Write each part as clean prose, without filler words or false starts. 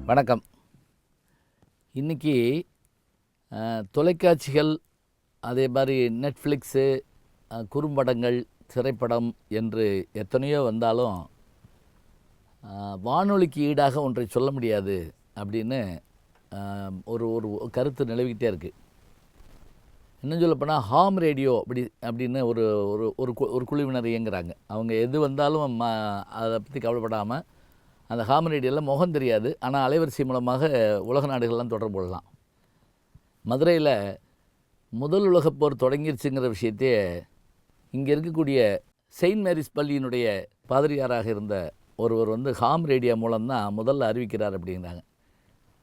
வணக்கம். இன்றைக்கி தொலைக்காட்சிகள், அதே மாதிரி நெட்ஃப்ளிக்ஸு, குறும்படங்கள், திரைப்படம் என்று எத்தனையோ வந்தாலும் வானொலிக்கு ஈடாக ஒன்றை சொல்ல முடியாது அப்படின்னு ஒரு ஒரு கருத்து நிலவிக்கிட்டே இருக்குது. இன்னும் சொல்லப்போனால் ஹாம் ரேடியோ அப்படின்னு ஒரு ஒரு ஒரு குழுவினர் இயங்குகிறாங்க. அவங்க எது வந்தாலும் அதை பற்றி கவலைப்படாமல் அந்த ஹாம் ரேடியோவில் முகம் தெரியாது, ஆனால் அலைவரிசை மூலமாக உலக நாடுகள்லாம் தொடர்பு கொள்ளலாம். மதுரையில் முதல் உலகப் போர் தொடங்கிருச்சுங்கிற விஷயத்தையே இங்கே இருக்கக்கூடிய செயின்ட் மேரிஸ் பள்ளியினுடைய பாதிரியாராக இருந்த ஒருவர் ஹாம் ரேடியோ மூலம்தான் முதல்ல அறிவிக்கிறார் அப்படிங்கிறாங்க.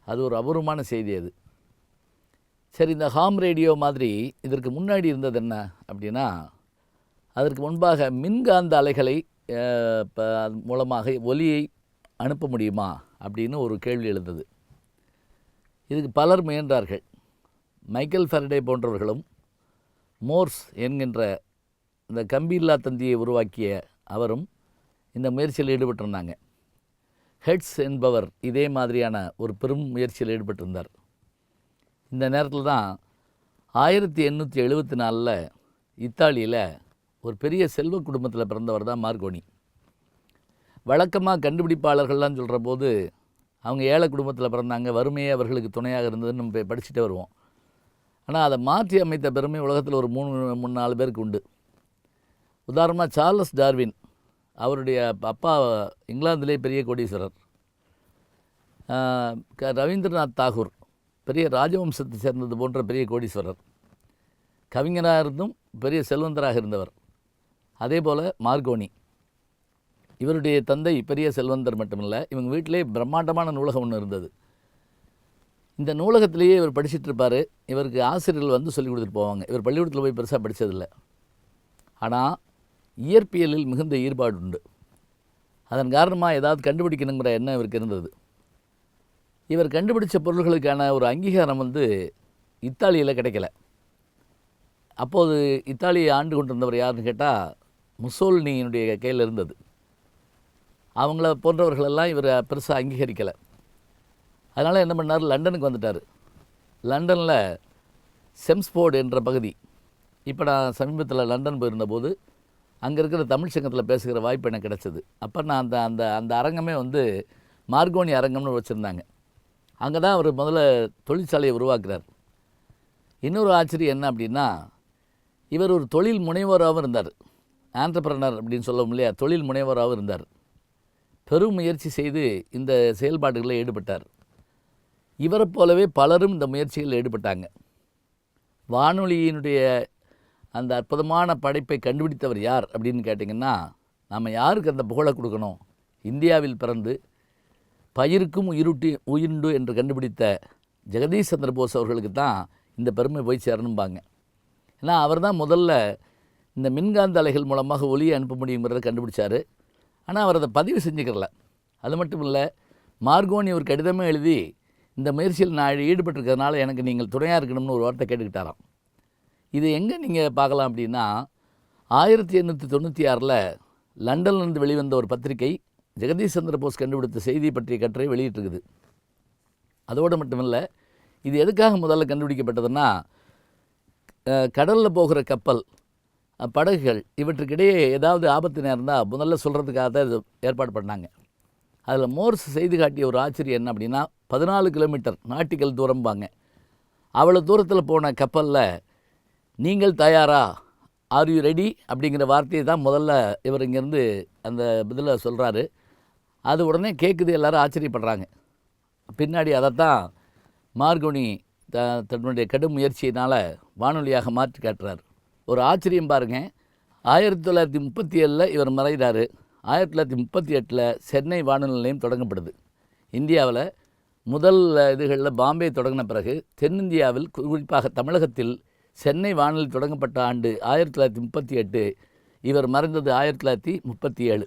அது ஒரு அபூர்வமான செய்தி. அது சரி, இந்த ஹாம் ரேடியோ மாதிரி இதற்கு முன்னாடி இருந்தது என்ன அப்படின்னா, அதற்கு முன்பாக மின்காந்த அலைகளை மூலமாக ஒலியை அனுப்ப முடியுமா அப்படின்னு ஒரு கேள்வி எழுந்தது. இதுக்கு பலர் முயன்றார்கள். மைக்கேல் ஃபாரடே போன்றவர்களும், மோர்ஸ் என்கின்ற இந்த கம்பியில்லா தந்தியை உருவாக்கிய அவரும் இந்த முயற்சியில் ஈடுபட்டிருந்தாங்க. ஹெட்ஸ் என்பவர் இதே மாதிரியான ஒரு பெரும் முயற்சியில் ஈடுபட்டிருந்தார். இந்த நேரத்தில் தான் 1874 இத்தாலியில் ஒரு பெரிய செல்வ குடும்பத்தில் பிறந்தவர் தான் மார்கோனி. வழக்கமாக கண்டுபிடிப்பாளர்கள்லாம் சொல்கிற போது அவங்க ஏழை குடும்பத்தில் பிறந்தாங்க, வறுமையே அவர்களுக்கு துணையாக இருந்ததுன்னு நம்ம படிச்சுட்டே வருவோம். ஆனால் அதை மாற்றி அமைத்த பெருமை உலகத்தில் ஒரு 3-4 பேருக்கு உண்டு. உதாரணமாக சார்லஸ் டார்வின், அவருடைய அப்பா இங்கிலாந்திலே பெரிய கோடீஸ்வரர். ரவீந்திரநாத் தாகூர் பெரிய ராஜவம்சத்தை சேர்ந்தது போன்ற பெரிய கோடீஸ்வரர். கவிஞராக இருந்தும் பெரிய செல்வந்தராக இருந்தவர். அதே போல் மார்கோனி, இவருடைய தந்தை பெரிய செல்வந்தர் மட்டுமில்லை, இவங்க வீட்டிலே பிரம்மாண்டமான நூலகம் ஒன்று இருந்தது. இந்த நூலகத்திலேயே இவர் படிச்சுட்டு இருப்பார். இவருக்கு ஆசிரியர்கள் சொல்லிக் கொடுத்துட்டு போவாங்க. இவர் பள்ளிக்கூடத்தில் போய் பெருசாக படித்ததில்லை. ஆனால் இயற்பியலில் மிகுந்த ஈடுபாடு உண்டு. அதன் காரணமாக ஏதாவது கண்டுபிடிக்கணுங்கிற எண்ணம் இவருக்கு இருந்தது. இவர் கண்டுபிடிச்ச பொருள்களுக்கான ஒரு அங்கீகாரம் இத்தாலியில் கிடைக்கல. அப்போது இத்தாலியை ஆண்டு கொண்டிருந்தவர் யாருன்னு கேட்டால் முசோலினியினுடைய கையில் இருந்தது. அவங்கள போன்றவர்களெல்லாம் இவர் பெருசாக அங்கீகரிக்கலை. அதனால் என்ன பண்ணார், லண்டனுக்கு வந்துட்டார். லண்டனில் செம்ஸ்போர்டு என்ற பகுதி, இப்போ நான் சமீபத்தில் லண்டன் போயிருந்தபோது அங்கே இருக்கிற தமிழ் சங்கத்தில் பேசுகிற வாய்ப்பு எனக்கு கிடச்சிது. அப்போ நான் அந்த அந்த அந்த அரங்கமே மார்கோனி அரங்கம்னு வச்சுருந்தாங்க. அங்கே தான் அவர் முதல்ல தொழிற்சாலையை உருவாக்குறார். இன்னொரு ஆச்சரியம் என்ன அப்படின்னா, இவர் ஒரு தொழில் முனைவோராகவும் இருந்தார். ஆண்டர்பிரனர் அப்படின்னு சொல்லுவோம் இல்லையா, தொழில் முனைவோராகவும் இருந்தார். பெரும் முயற்சி செய்து இந்த செயல்பாடுகளில் ஈடுபட்டார். இவரை போலவே பலரும் இந்த முயற்சிகளில் ஈடுபட்டாங்க. வானொலியினுடைய அந்த அற்புதமான படைப்பை கண்டுபிடித்தவர் யார் அப்படின்னு கேட்டிங்கன்னா, நாம் யாருக்கு அந்த புகழை கொடுக்கணும்? இந்தியாவில் பிறந்து பயிருக்கும் உயிருண்டு என்று கண்டுபிடித்த ஜெகதீஷ் சந்திர போஸ் அவர்களுக்கு தான் இந்த பெருமை போய் சேரணும்பாங்க. ஏன்னா அவர் தான் முதல்ல இந்த மின்காந்த அலைகள் மூலமாக ஒலியை அனுப்ப முடியுங்கிறத கண்டுபிடிச்சார். ஆனால் அவர் அதை பதிவு செஞ்சுக்கிறல. அது மட்டும் இல்லை, மார்கோனி ஒரு கடிதமே எழுதி இந்த முயற்சியில் நான் ஈடுபட்டிருக்கிறதுனால எனக்கு நீங்கள் துணையாக இருக்கணும்னு ஒரு வார்த்தை கேட்டுக்கிட்டாராம். இது எங்கே நீங்கள் பார்க்கலாம் அப்படின்னா, 1896 லண்டன்லேருந்து வெளிவந்த ஒரு பத்திரிகை ஜெகதீஷ் சந்திர போஸ் கண்டுபிடித்த செய்தி பற்றிய கட்டுரை வெளியிட்டிருக்குது. அதோடு மட்டுமில்லை, இது எதுக்காக முதல்ல கண்டுபிடிக்கப்பட்டதுன்னா, கடலில் போகிற கப்பல், படகுகள் இவற்றுக்கிடையே ஏதாவது ஆபத்து நேர்ந்தால் முதல்ல சொல்கிறதுக்காக தான் இது ஏற்பாடு பண்ணாங்க. அதில் மோர்ஸ் செய்து காட்டிய ஒரு ஆச்சரியம் என்ன அப்படின்னா, 14 கிலோமீட்டர் நாட்டிக்கல் தூரம்பாங்க. அவ்வளோ தூரத்தில் போன கப்பலில் நீங்கள் தயாரா, ஆர் யூ ரெடி அப்படிங்கிற வார்த்தையை தான் முதல்ல இவர் இங்கேருந்து அந்த இதில் சொல்கிறாரு. அது உடனே கேட்குது, எல்லோரும் ஆச்சரியப்படுறாங்க. பின்னாடி அதைத்தான் மார்கோனி தன்னுடைய கடும் முயற்சியினால் வானொலியாக மாற்றி காட்டுறார். ஒரு ஆச்சரியம் பாருங்கள், 1937 இவர் மறைகிறார். 1938 சென்னை வானொலி நிலையம் தொடங்கப்படுது. இந்தியாவில் முதல் இதுகளில் பாம்பே தொடங்கின பிறகு தென்னிந்தியாவில் குறிப்பாக தமிழகத்தில் சென்னை வானொலி தொடங்கப்பட்ட ஆண்டு 1938. இவர் மறைந்தது 1937.